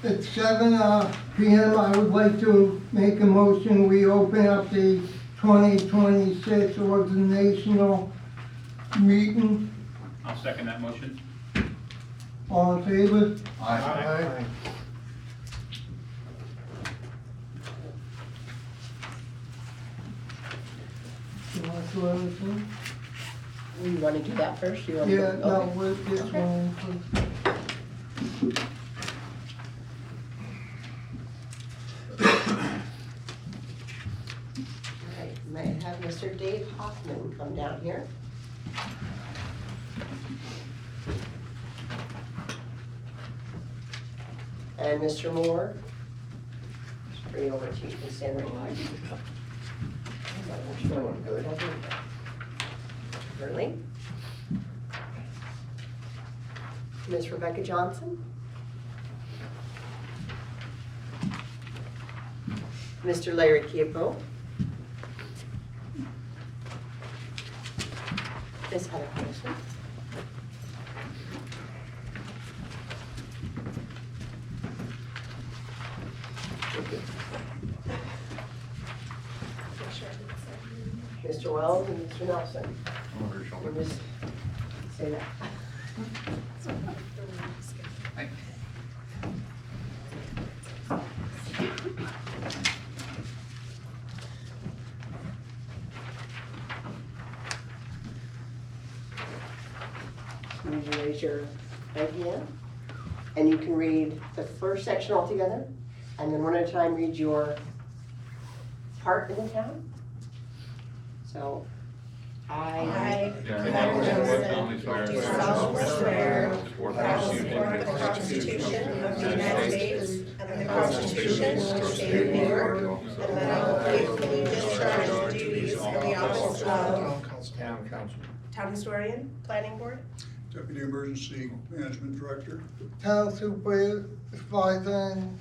It's 7 p.m. I would like to make a motion. We open up the 2026 organizational meeting. I'll second that motion. All in favor? Aye. You want to do everything? You want to do that first? You want Yeah, to no, okay. with this Okay. one, please. All right, may I have Mr. Dave Hoffman come down here? And Mr. Moore, just bring it over to you, you can stand right behind you. I'm showing good, I think. Really? Miss Rebecca Johnson? Mr. Larry Kiepo? Miss Heather Harrison? Mr. Wells and Mr. Nelson. And just say that. You can raise your right hand, and you can read the first section all together, and then one at a time read your part in the town. So, I. solemnly swear to support the Constitution of the United States and the Constitution of the State of New York, and that I will faithfully discharge the duties of the office of Town council. Town Historian, Planning Board, Deputy Emergency Management Director. Town supervisor and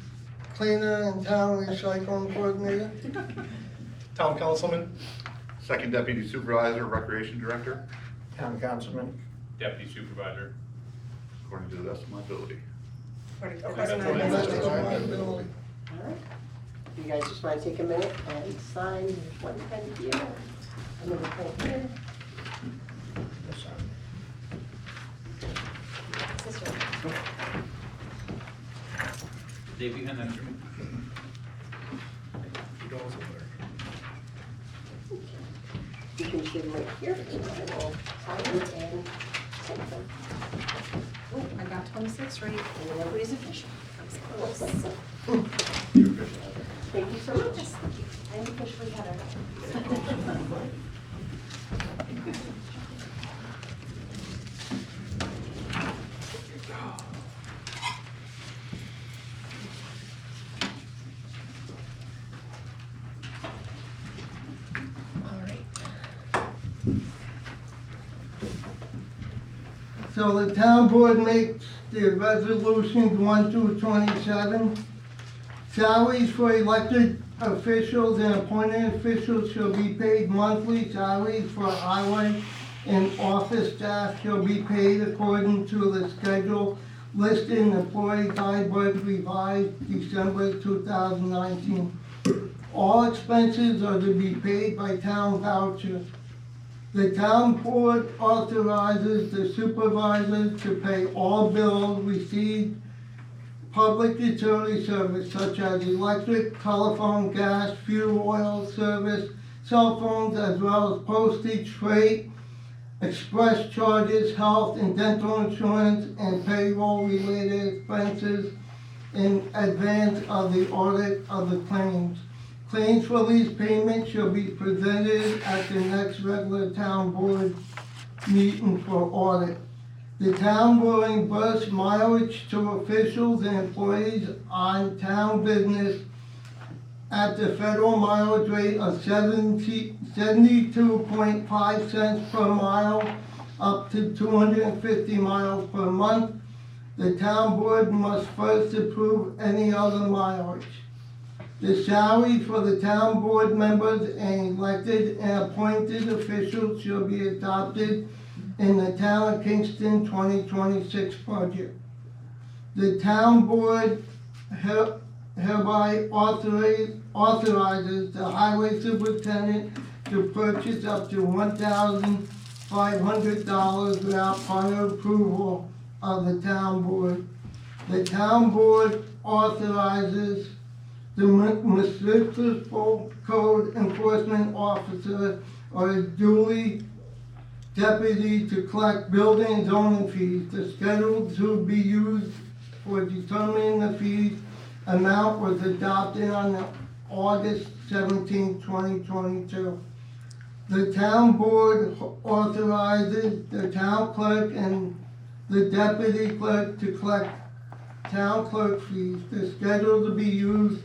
cleaner and town recycling coordinator. Town Councilman, Second Deputy Supervisor, Recreation Director, Town councilman. Deputy Supervisor. according to the best of my ability. according to the Okay. best of my That's knowledge. what I do. All right. You guys just want to take a minute and sign. There's one pen here, another pen here. Sister. Dave, you hand that to me? You can see them right here. And I will sign it and take them. Oh, I got 26 right. And then everybody's official. I was close. Thank you so much. I'm officially Heather. All right. So the town board makes the resolutions 1 through 27. Salaries for elected officials and appointed officials shall be paid monthly. Salaries for highway and office staff shall be paid according to the schedule listed in Employee Guidebook revised December 2019. All expenses are to be paid by town voucher. The town board authorizes the supervisors to pay all bills received public utility service such as electric, telephone, gas, fuel oil service, cell phones, as well as postage, freight, express charges, health and dental insurance, and payroll-related expenses in advance of the audit of the claims. Claims for these payments shall be presented at the next regular town board meeting for audit. The town will reimburse mileage to officials and employees on town business at the federal mileage rate of 72.5 cents per mile up to 250 miles per month. The town board must first approve any other mileage. The salary for the town board members and elected and appointed officials shall be adopted in the Town of Kingston 2026 budget. The town board hereby authorizes the highway superintendent to purchase up to $1,500 without prior approval of the town board. The town board authorizes the municipal code enforcement officer or a duly deputy to collect building and zoning fees. The schedule to be used for determining the fees amount was adopted on August 17, 2022. The town board authorizes the town clerk and the deputy clerk to collect town clerk fees. The schedule to be used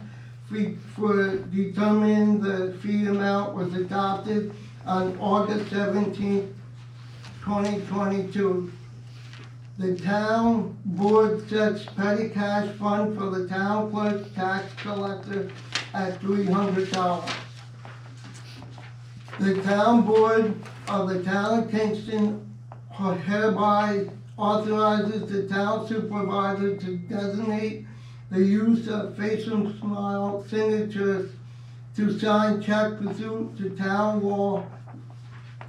for determining the fee amount was adopted on August 17, 2022. The town board sets petty cash fund for the town clerk tax collector at $300. The town board of the town of Kingston hereby authorizes the town supervisor to designate the use of facial smile signatures to sign check pursuant to town law,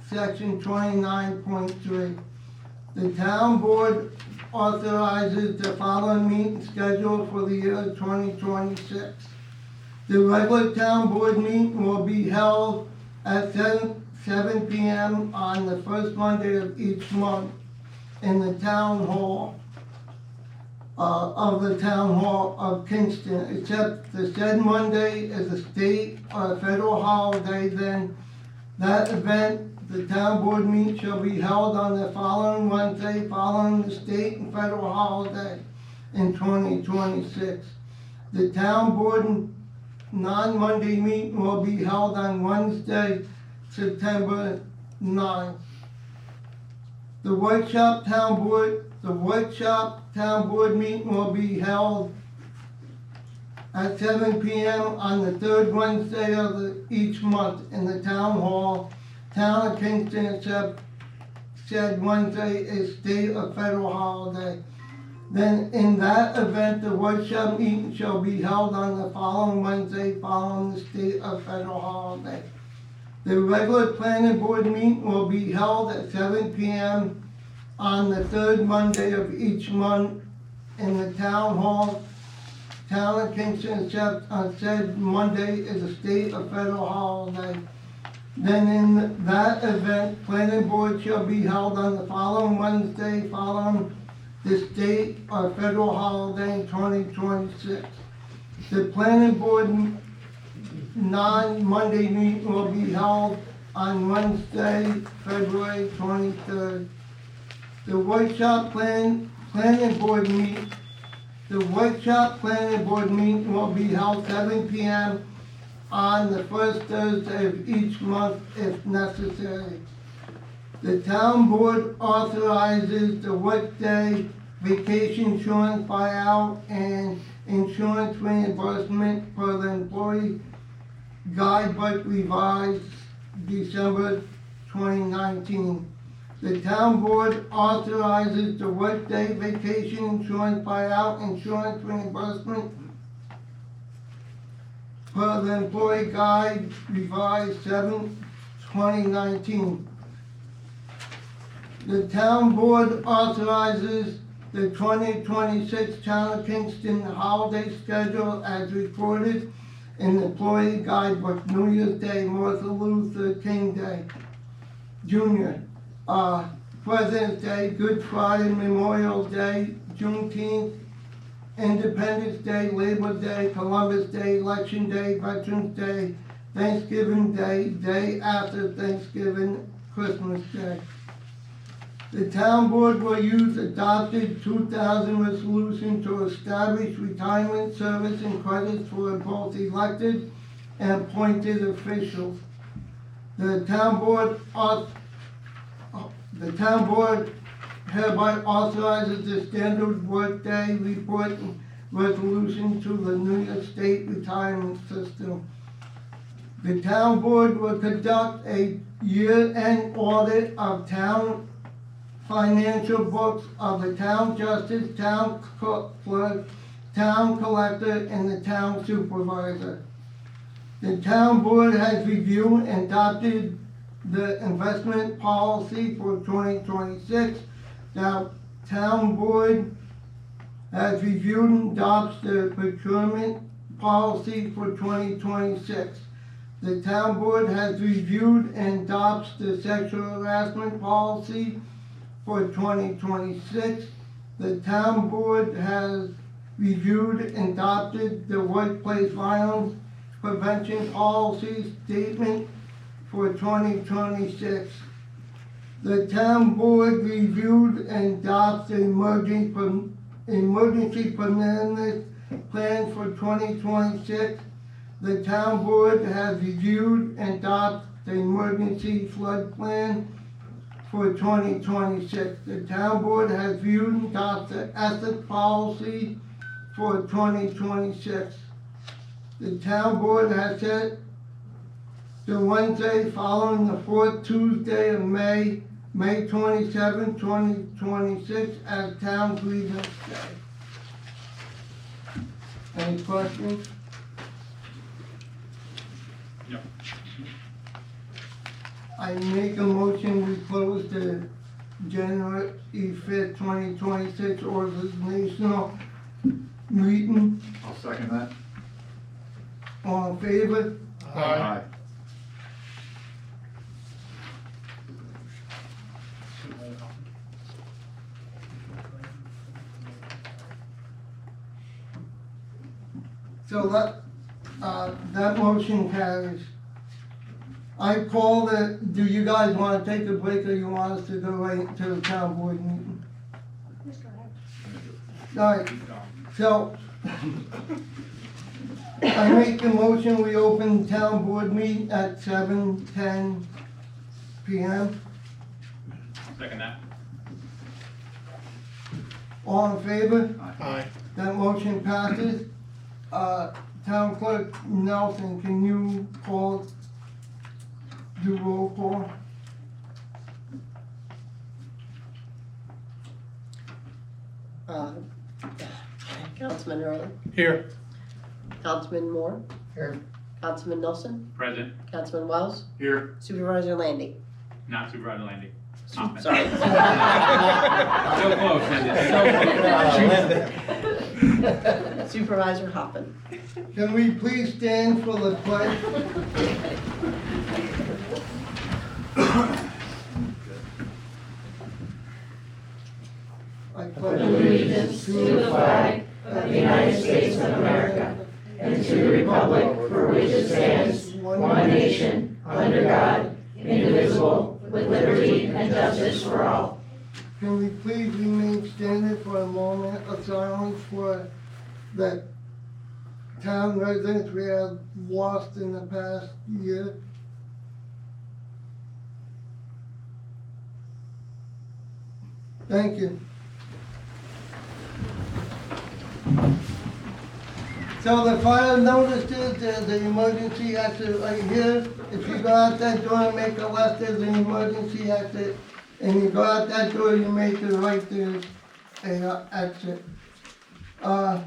section 29.3. The town board authorizes the following meeting schedule for the year 2026. The regular town board meeting will be held at 7 p.m. on the first Monday of each month in the town hall of the town hall of Kingston, except the said Monday is a state or a federal holiday. Then that event, the town board meeting shall be held on the following Wednesday following the state and federal holiday in 2026. The town board non-Monday meeting will be held on Wednesday, September 9th. The workshop town board meeting will be held at 7 p.m. on the third Wednesday of each month in the town hall, town of Kingston, except said Wednesday is state or federal holiday. Then in that event, the workshop meeting shall be held on the following Wednesday following the state or federal holiday. The regular planning board meeting will be held at 7 p.m. on the third Monday of each month in the town hall, town of Kingston, except on said Monday is a state or federal holiday. Then in that event, planning board shall be held on the following Wednesday following the state or federal holiday in 2026. The planning board non-Monday meeting will be held on Wednesday, February 23rd. The workshop planning board meeting will be held 7 p.m. on the first Thursday of each month if necessary. The town board authorizes the workday vacation insurance buyout and insurance reimbursement for the employee guidebook revised December 2019. The town board authorizes the workday vacation insurance buyout insurance reimbursement per the employee guide revised 7/2019. The town board authorizes the 2026 Town of Kingston holiday schedule as reported in the employee guidebook: New Year's Day, Martin Luther King Day, Jr., President's Day, Good Friday, Memorial Day, Juneteenth, Independence Day, Labor Day, Columbus Day, Election Day, Veterans Day, Thanksgiving Day, Day after Thanksgiving, Christmas Day. The town board will use adopted 2000 resolution to establish retirement service and credits for both elected and appointed officials. The town board hereby authorizes the standard workday report and resolution to the New York State retirement system. The town board will conduct a year-end audit of town financial books of the town justice, town clerk, town collector, and the town supervisor. The town board has reviewed and adopted the investment policy for 2026. Now, town board has reviewed and adopts the procurement policy for 2026. The town board has reviewed and adopts the sexual harassment policy for 2026. The town board has reviewed and adopted the workplace violence prevention policy statement for 2026. The town board reviewed and adopted the emergency preparedness plan for 2026. The town board has reviewed and adopted the emergency flood plan for 2026. The town board has reviewed and adopted the ethics policy for 2026. The town board has set the Wednesday following the fourth Tuesday of May 27, 2026 as town grievance day. Any questions? No. I make a motion we close the January 5th, 2026 organizational meeting. I'll second that. All in favor? Aye. So that motion carries. I call the, do you guys wanna take a break or you want us to go right to the town board meeting? Alright, so I make a motion, we open town board meeting at 7:10 PM. Second that. All in favor? Aye. That motion passes. Town clerk Nelson, can you do roll call? Councilman Early, Here. Councilman Moore, Here. Councilman Nelson, Present, Councilman Wells, Here. Supervisor Landy. not Supervisor Landy. Hoffman. Sorry. So close, Andy, so close. Supervisor Hoffman. Can we please stand for the pledge? I pledge allegiance to the flag of the United States of America and to the republic for which it stands, one nation, under God, indivisible, with liberty and justice for all. Can we please remain standing for a moment of silence for the town residents we have lost in the past year? Thank you. So the final notice is there's an emergency exit right here. If you go out that door and make a left, there's an emergency exit. And you go out that door, you make the right, there's a exit. A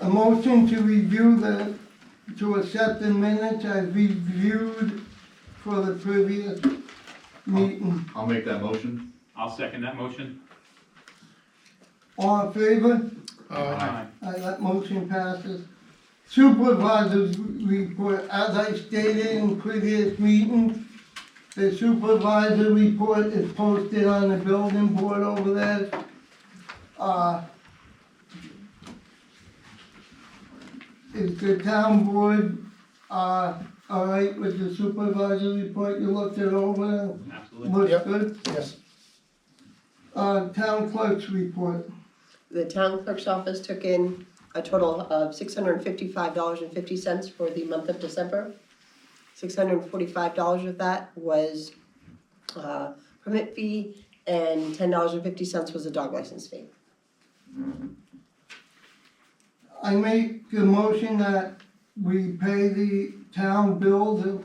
motion to review to accept the minutes as reviewed for the previous meeting. I'll make that motion. I'll second that motion. All in favor? Aye. That motion passes. Supervisor's report, as I stated in previous meetings, the supervisor report is posted on the building board over there. Is the town board, all right with the supervisor report? You looked it over, Absolutely. looks Yep. good? Yes. Town clerk's report. The town clerk's office took in a total of $655.50 for the month of December. $645 of that was permit fee, and $10.50 was a dog license fee. I make the motion that we pay the town bills of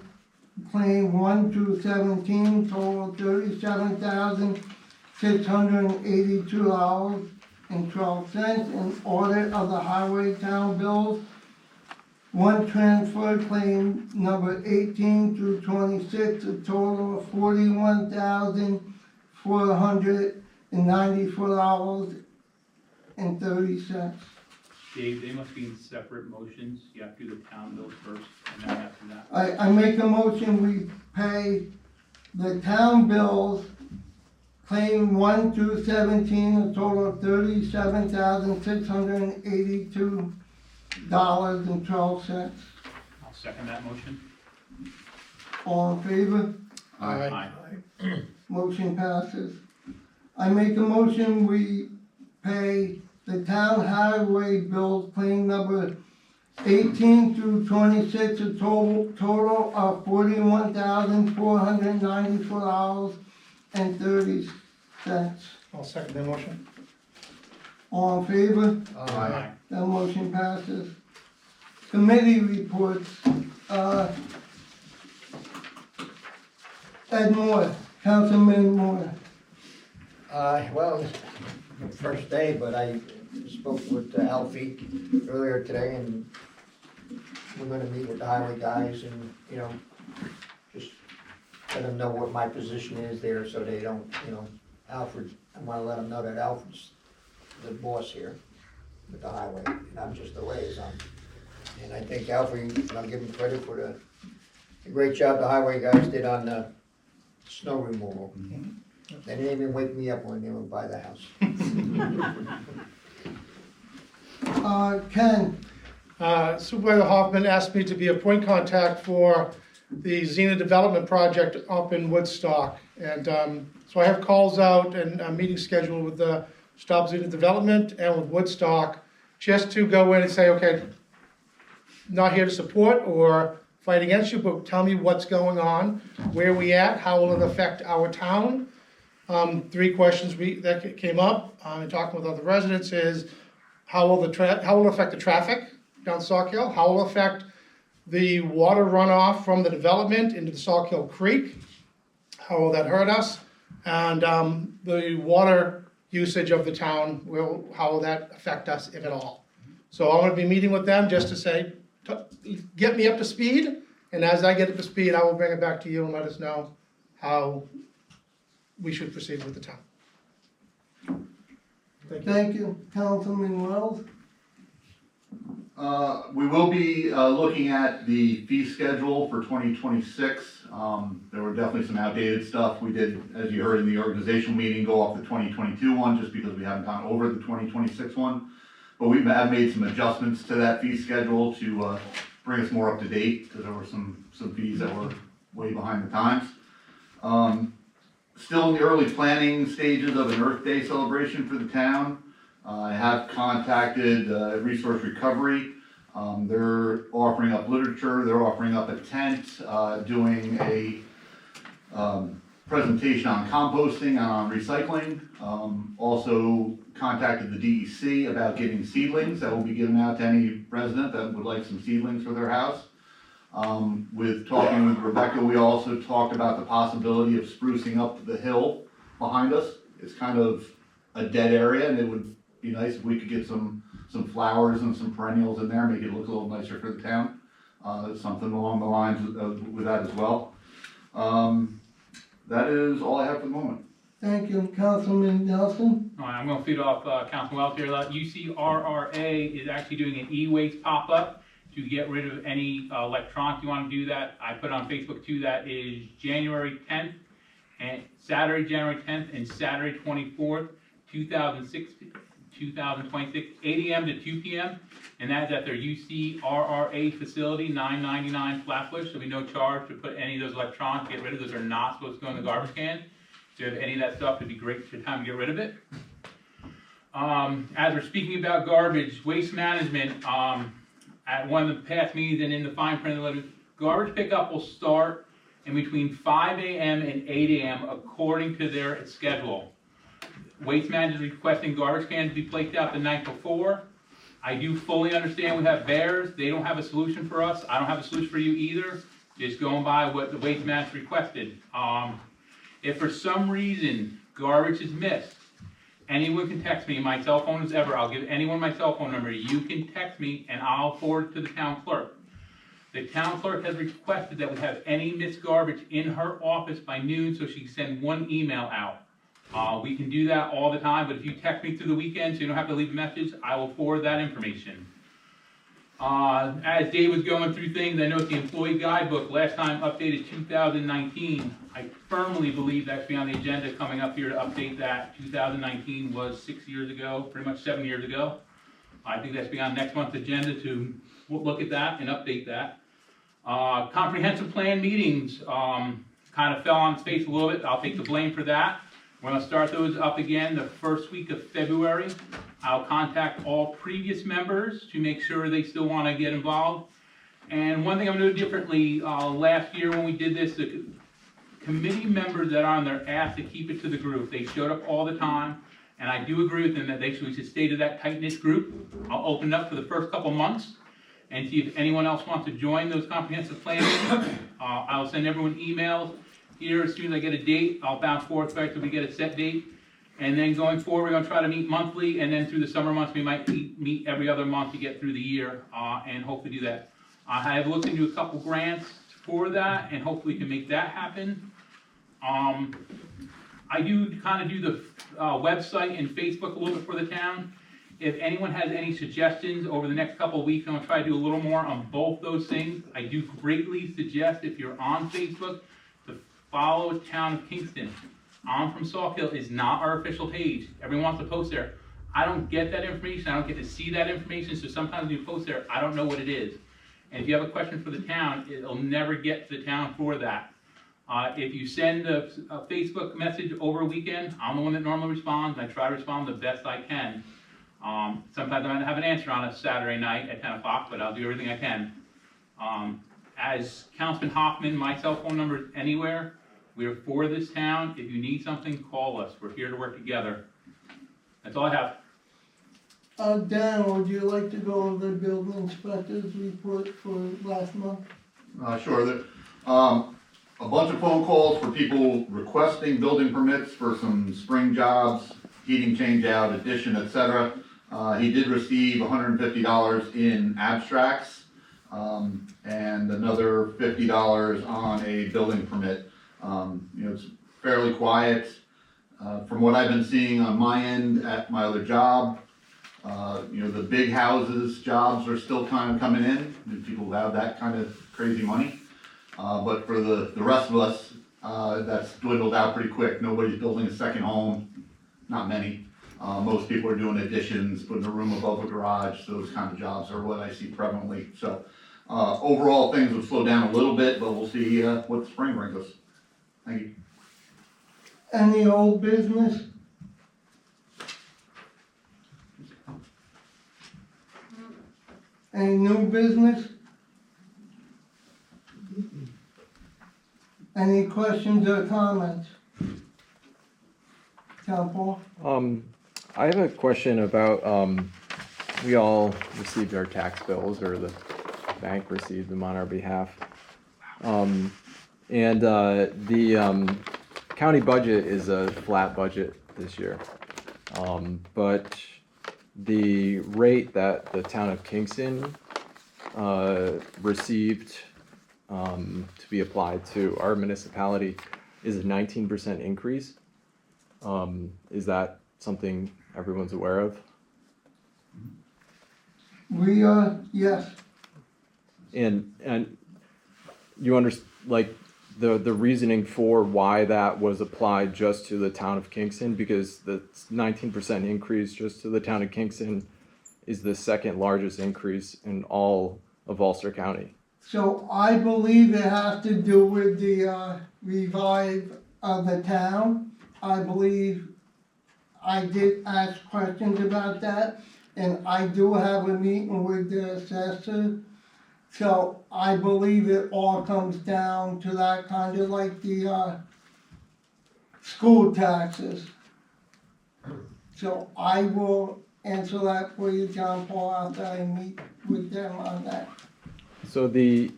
claim 1 through 17, total $37,682. and 12 cents in audit of the highway town bills. One transfer claim number 18 through 26, a total of $41,494.30. Dave, they must be in separate motions. You have to do the town bills first, and then after that. I make a motion, we pay the town bills, claim 1 through 17, a total of $37,682.12. I'll second that motion. All in favor? Aye. Motion passes. I make a motion, we pay the town highway bills, claim number 18 through 26, a total of $41,494.30. I'll second that motion. All in favor? Aye. That motion passes. Committee reports, Ed Moore, Councilman Moore. Well, first day, but I spoke with Alfie earlier today, and we're gonna meet with the highway guys and, just let them know what my position is there, so they don't, Alfred, I wanna let them know that Alfred's the boss here with the highway, and I'm just the liaison. And I think Alfred, and I'll give him credit for the great job the highway guys did on the snow removal. They didn't even wake me up when they were by the house. Ken, Supervisor Hoffman asked me to be a point contact for the Xena Development Project up in Woodstock. And so I have calls out and a meeting scheduled with the Stop Xena Development and with Woodstock, just to go in and say, okay, not here to support or fight against you, but tell me what's going on, where we at, how will it affect our town? 3 questions that came up in talking with other residents is, how will it affect the traffic down Sauk Hill? How will it affect the water runoff from the development into the Sauk Hill Creek? How will that hurt us? And the water usage of the town, how will that affect us, if at all? So I'm gonna be meeting with them just to say, get me up to speed, and as I get up to speed, I will bring it back to you and let us know how we should proceed with the town. thank you. Councilman Wells? We will be looking at the fee schedule for 2026. There were definitely some outdated stuff. We did, as you heard in the organizational meeting, go off the 2022 one just because we haven't gone over the 2026 one. But we have made some adjustments to that fee schedule to bring us more up to date, because there were some fees that were way behind the times. Still in the early planning stages of an Earth Day celebration for the town. I have contacted Resource Recovery. They're offering up literature, they're offering up a tent, doing a presentation on composting and on recycling. Also contacted the DEC about getting seedlings that will be given out to any resident that would like some seedlings for their house. With talking with Rebecca, we also talked about the possibility of sprucing up the hill behind us. It's kind of a dead area, and it would be nice if we could get some flowers and some perennials in there, make it look a little nicer for the town. Something along the lines with that as well. That is all I have for the moment. Thank you. Councilman Nelson? All right, I'm gonna feed off Councilman Wells here. UCRRA is actually doing an e-waste pop-up to get rid of any electronics. You wanna do that? I put on Facebook too, that is January 10th, and Saturday, January 10th, and Saturday, 24th, 2026, 8 a.m. to 2 p.m. And that's at their UCRRA facility, $9.99 Flatbush. So we no charge to put any of those electronics, get rid of those. Are not supposed to go in the garbage can. So if you have any of that stuff, it'd be great for time to get rid of it. As we're speaking about garbage, waste management, at one of the past meetings and in the fine print of the letter, garbage pickup will start in between 5 a.m. and 8 a.m. according to their schedule. Waste managers requesting garbage cans to be placed out the night before. I do fully understand we have bears. They don't have a solution for us. I don't have a solution for you either. Just going by what the waste manager requested. If for some reason garbage is missed anyone can text me. My cell phone is ever. I'll give anyone my cell phone number. You can text me and I'll forward it to the town clerk. The town clerk has requested that we have any missed garbage in her office by noon so she can send one email out. We can do that all the time, but if you text me through the weekend so you don't have to leave a message, I will forward that information. As Dave was going through things, I know the employee guidebook, last time updated 2019. I firmly believe that should be on the agenda coming up here to update that. 2019 was 6 years ago, pretty much 7 years ago. I think that should be on next month's agenda to look at that and update that. Comprehensive plan meetings kind of fell on its face a little bit. I'll take the blame for that. We're going to start those up again the first week of February. I'll contact all previous members to make sure they still want to get involved. And one thing I'm going to do differently, last year when we did this, the committee members that are on there asked to keep it to the group. They showed up all the time, and I do agree with them that we should stay to that tight-knit group. I'll open it up for the first couple months and see if anyone else wants to join those comprehensive plans. I'll send everyone emails here as soon as I get a date. I'll bounce forward back till we get a set date. And then going forward, we're going to try to meet monthly, and then through the summer months, we might meet every other month to get through the year, and hopefully do that. I have looked into a couple grants for that, and hopefully we can make that happen. I do kind of do the website and Facebook a little bit for the town. If anyone has any suggestions over the next couple of weeks, I'm going to try to do a little more on both those things. I do greatly suggest, if you're on Facebook, to follow Town of Kingston. I'm from Sawkill is not our official page. Everyone wants to post there. I don't get that information. I don't get to see that information. So sometimes when you post there, I don't know what it is. And if you have a question for the town, it'll never get to the town for that. If you send a Facebook message over a weekend, I'm the one that normally responds. I try to respond the best I can. Sometimes I might not have an answer on a Saturday night at 10 o'clock, but I'll do everything I can. As Councilman Hoffman, my cell phone number is anywhere. We are for this town. If you need something, call us. We're here to work together. That's all I have. Dan, would you like to go over the building inspector's report for last month? Sure. A bunch of phone calls for people requesting building permits for some spring jobs, heating change out, addition, etc. He did receive $150 in abstracts and another $50 on a building permit. It's fairly quiet. From what I've been seeing on my end at my other job, the big houses jobs are still kind of coming in. People have that kind of crazy money. But for the rest of us, that's dwindled out pretty quick. Nobody's building a second home, not many. Most people are doing additions, putting a room above a garage. Those kind of jobs are what I see prevalently. So overall, things have slowed down a little bit, but we'll see what the spring brings us. Thank you. Any old business? Any new business? Any questions or comments? Town Paul? I have a question about, we all received our tax bills, or the bank received them on our behalf. And the county budget is a flat budget this year. But the rate that the town of Kingston received to be applied to our municipality is a 19% increase. Is that something everyone's aware of? We are, yes. And you understand, like, the reasoning for why that was applied just to the town of Kingston, because the 19% increase just to the town of Kingston is the second largest increase in all of Ulster County. So I believe it has to do with the revive of the town. I believe I did ask questions about that, and I do have a meeting with the assessor. So I believe it all comes down to that, kind of like the school taxes. So I will answer that for you, John Paul, after I meet with them on that. So the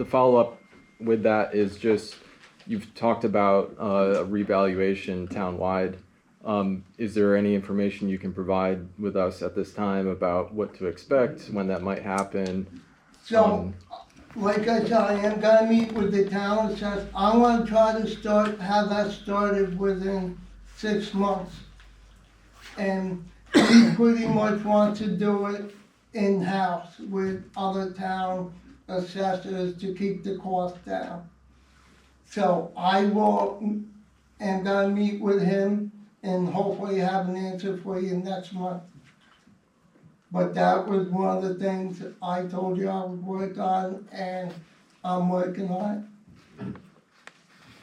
follow-up with that is just, you've talked about a revaluation townwide Is there any information you can provide with us at this time about what to expect, when that might happen? So, like I said, I am gonna meet with the town assessor. I wanna try to have that started within 6 months. And he pretty much wants to do it in-house with other town assessors to keep the cost down. So am gonna meet with him and hopefully have an answer for you next month. But that was one of the things that I told you I would work on, and I'm working on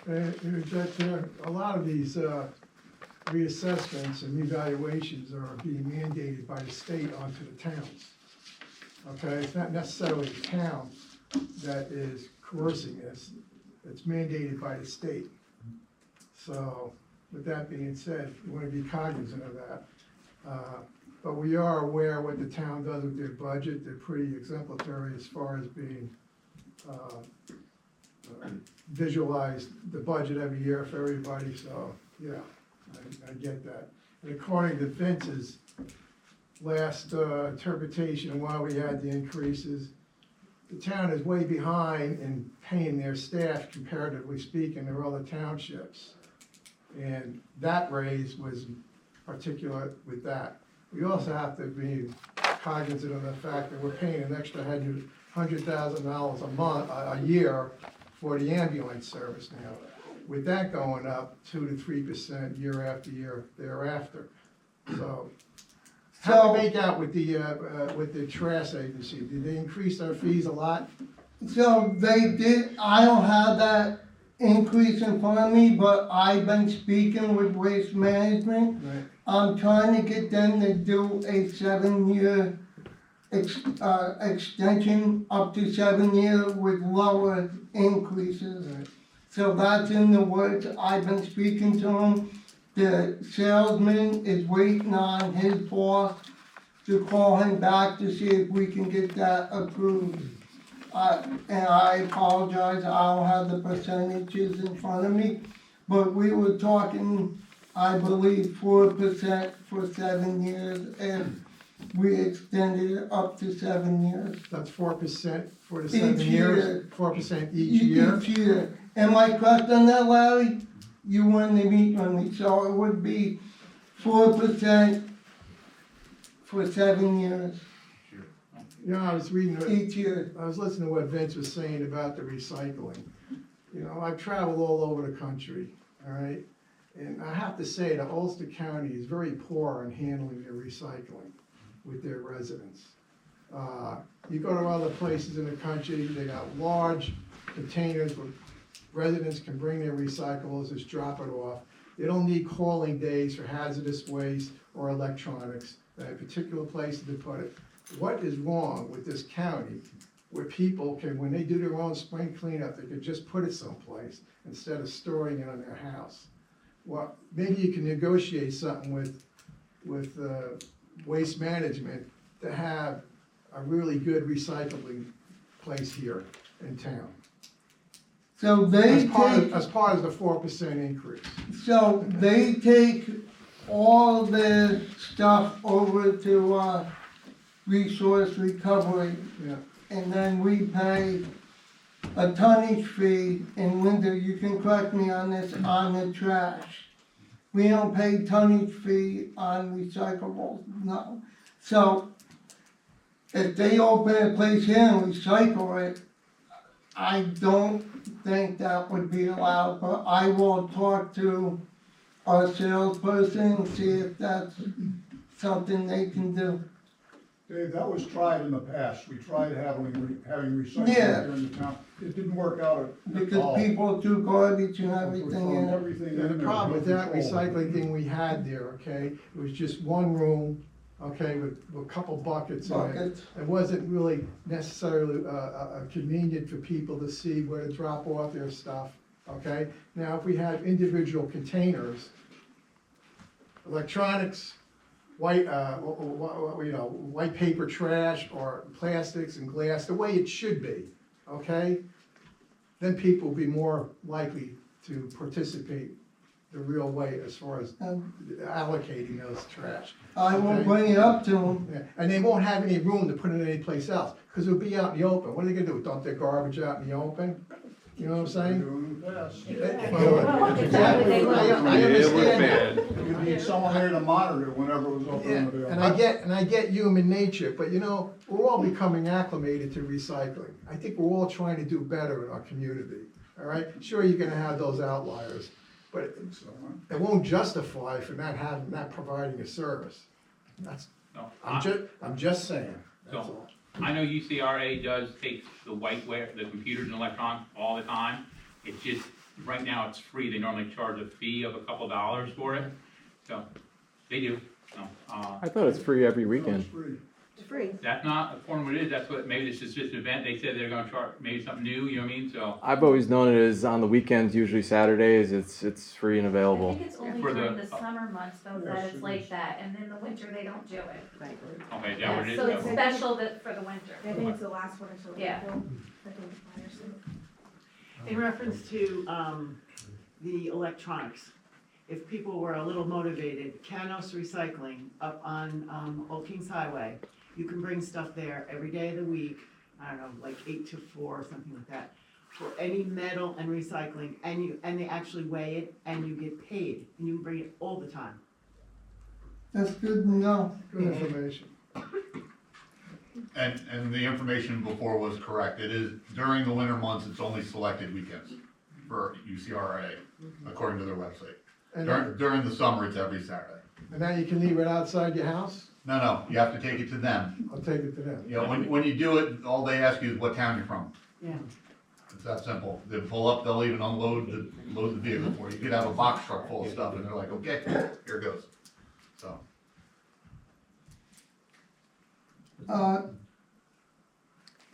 A lot of these reassessments and evaluations are being mandated by the state onto the towns. Okay, it's not necessarily the town that is coercing this, it's mandated by the state. So, with that being said, we want to be cognizant of that. But we are aware what the town does with their budget. They're pretty exemplary as far as being, visualize the budget every year for everybody, so, yeah, I get that. And according to Vince's last interpretation, while we had the increases, the town is way behind in paying their staff, comparatively speaking, to other townships. And that raise was particular with that. We also have to be cognizant of the fact that we're paying an extra $100,000 a year for the ambulance service now. With that going up 2 to 3% year after year thereafter. So, how do we make out with the trash agency? Did they increase their fees a lot? So they did, I don't have that increase in front of me, but I've been speaking with Waste Management. Right. I'm trying to get them to do a 7-year extension up to 7 years with lower increases. Right. So that's in the works. I've been speaking to him. The salesman is waiting on his boss to call him back to see if we can get that approved. And I apologize, I don't have the percentages in front of me, but we were talking, I believe, 4% for 7 years, and we extended it up to 7 years. That's 4% for the Each 7 years? year. 4% each year? Each year. Am I correct on that, Larry? You wanted to meet with me, so it would be 4% for 7 years, You know, I was reading, each year. I was listening to what Vince was saying about the recycling. You know, I've traveled all over the country, all right? And I have to say that Ulster County is very poor in handling their recycling with their residents. You go to other places in the country, they got large containers where residents can bring their recyclables, just drop it off. They don't need hauling days for hazardous waste or electronics. They have particular places to put it. What is wrong with this county where people can, when they do their own spring cleanup, they could just put it someplace instead of storing it in their house? Well, maybe you can negotiate something with Waste Management to have a really good recycling place here in town. So they take, As part of the 4% increase. so they take all the stuff over to, resource recovery, Yeah. and then we pay a tonnage fee. And Linda, you can correct me on this, on the trash. We don't pay tonnage fee on recyclables, no. So if they open a place here and recycle it, I don't think that would be allowed, but I will talk to our salesperson and see if that's something they can do. Dave, that was tried in the past. We tried having recycling Yeah. here in the town. It didn't work out at all. Because people threw garbage and We're everything throwing in it. everything in Yeah, there. the problem with that no control. recycling thing we had there, okay, it was just one room, okay, with a couple buckets in it. Buckets. It wasn't really necessarily convenient for people to see where to drop off their stuff, okay? Now, if we had individual containers, electronics, white, white paper trash, or plastics and glass, the way it should be, okay? Then people will be more likely to participate the real way as far as allocating those trash. I will bring it up to them. Yeah, and they won't have any room to put it anyplace else, because it'll be out in the open. What are they gonna do, dump their garbage out in the open? You know what I'm saying? Exactly. I understand that. You need someone there to monitor it whenever it was open. Yeah, and available. and I get human nature, but you know, we're all becoming acclimated to recycling. I think we're all trying to do better in our community, all right? Sure, you're gonna have those outliers, but So, huh? it won't justify for not providing a service. That's, No, I'm just saying, that's So- all. I know UCRA does take the whiteware, the computers and electronics all the time. It's just, right now it's free. They normally charge a fee of a couple dollars for it. So, they do. No, I thought it's free every weekend. It's free. It's free. that's not according to what it is. That's what, maybe this is just an event. They said they're gonna charge maybe something new, you know what I mean? So, I've always known it as on the weekends, usually Saturdays, it's free and I available. think it's only For the- during the summer months though that Yes, it's it like is. that, and in the winter they don't do it. okay, yeah, what it is. So it's so- special that, for the winter. I think it's the last one until Yeah. April. I think the flyers say. In reference to the electronics, if people were a little motivated, Canos Recycling up on Old Kings Highway, you can bring stuff there every day of the week, I don't know, like 8 to 4 or something like that, for any metal and recycling, and they actually weigh it, and you get paid, and you can bring it all the time. That's good to know. Good information. And the information before was correct. It is, during the winter months, it's only selected weekends for UCRA, according to their website. And During the summer, it's every Saturday. now you can leave it outside your house? No, you have to take it to them. I'll take it to them. You know, when you do it, all they ask you is what town you're from. Yeah. It's that simple. They pull up, they'll even load the vehicle for you. You could have a box truck full of stuff and they're like, okay, here it goes. So,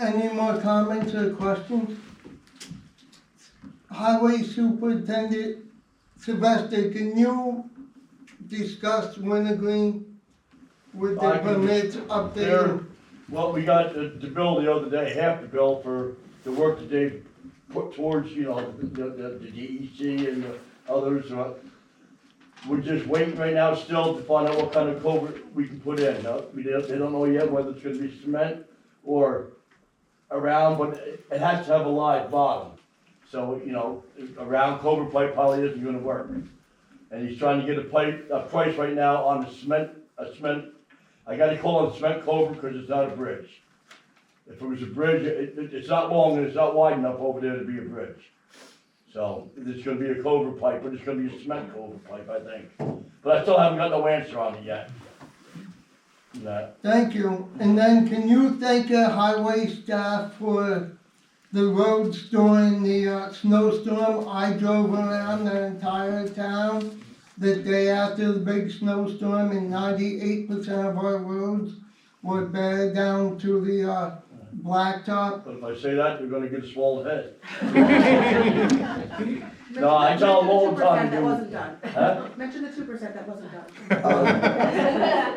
Any more comments or questions? Highway Superintendent Sylvester, can you discuss Wintergreen with the I can- permits There, updated? what we got the bill the other day, half the bill for the work that they put towards, you know, the DEC and the others. We're just waiting right now still to find out what kind of culvert we can put in. They don't know yet whether it's gonna be cement or around, but it has to have a live bottom. So, you know, a round culvert pipe probably isn't gonna work. And he's trying to get a price right now on the cement, I gotta call it a cement culvert because it's not a bridge. If it was a bridge, it's not long and it's not wide enough over there to be a bridge. So, it's gonna be a culvert pipe, but it's gonna be a cement culvert pipe, I think. But I still haven't got no answer on it yet. Thank you. And then can you thank the highway staff for the roads during the snowstorm? I drove around the entire town the day after the big snowstorm, and 98% of our roads were bad down to the blacktop. But if I say that, you're gonna get a swollen head. No, I tell them all the time. That wasn't done. Huh? Mention the 2% that wasn't done.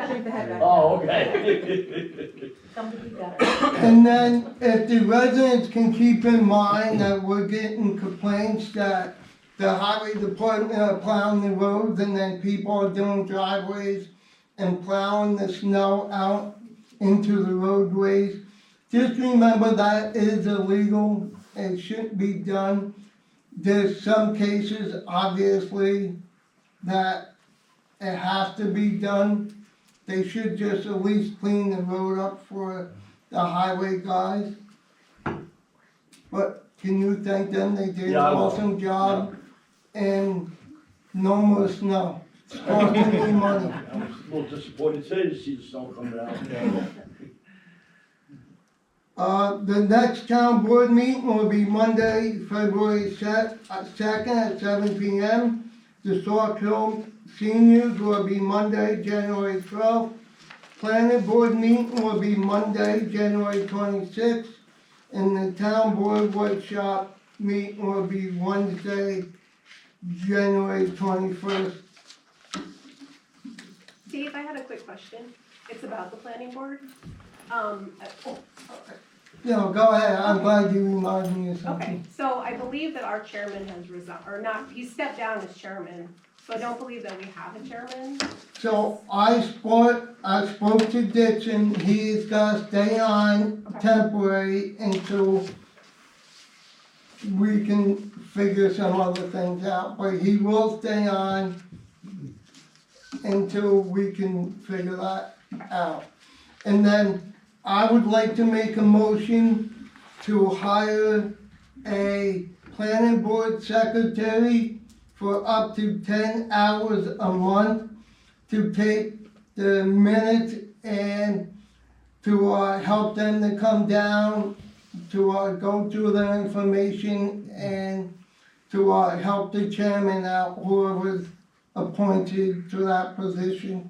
Shake the head back. Oh, okay. Somebody got it. And then if the residents can keep in mind that we're getting complaints that the highway department are plowing the roads and then people are doing driveways and plowing the snow out into the roadways. Just remember that is illegal. It shouldn't be done. There's some cases, obviously, that it has to be done. They should just at least clean the road up for the highway guys. But can you thank them? They did an Yeah, I will. awesome job. And no more snow. It's costing me money. I was a little disappointed today to see the snow come down. The next town board meeting will be Monday, February 2nd at 7 p.m. The Sauk Hill seniors will be Monday, January 12th. Planning board meeting will be Monday, January 26th. And the town board workshop meeting will be Wednesday, January 21st. Dave, I had a quick question. It's about the planning board. No, go ahead. I'm glad you reminded me of something. Okay, so I believe that our chairman has resigned, or not, he stepped down as chairman So I don't believe that we have a chairman. So I spoke to Dixon, he's gonna stay on temporary until we can figure some other things out, but he will stay on until we can figure that out. And then I would like to make a motion to hire a planning board secretary for up to 10 hours a month to take the minutes and to help them to come down, to go through their information and to help the chairman out, whoever's appointed to that position.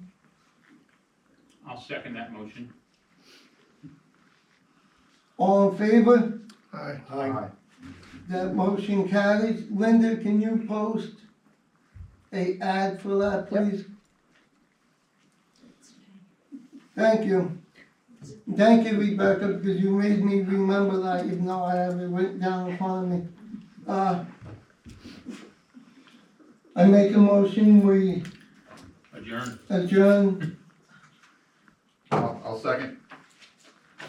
I'll second that motion. All in favor? Aye. Aye. That motion carries. Linda, can you post a ad for that, please? Thank you. Thank you, Rebecca, because you made me remember that, even though I have it written down in front of me. I make a motion, we Adjourn. adjourn. I'll second.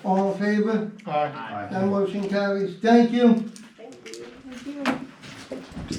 All in favor? Aye. Aye. That motion carries. Thank you.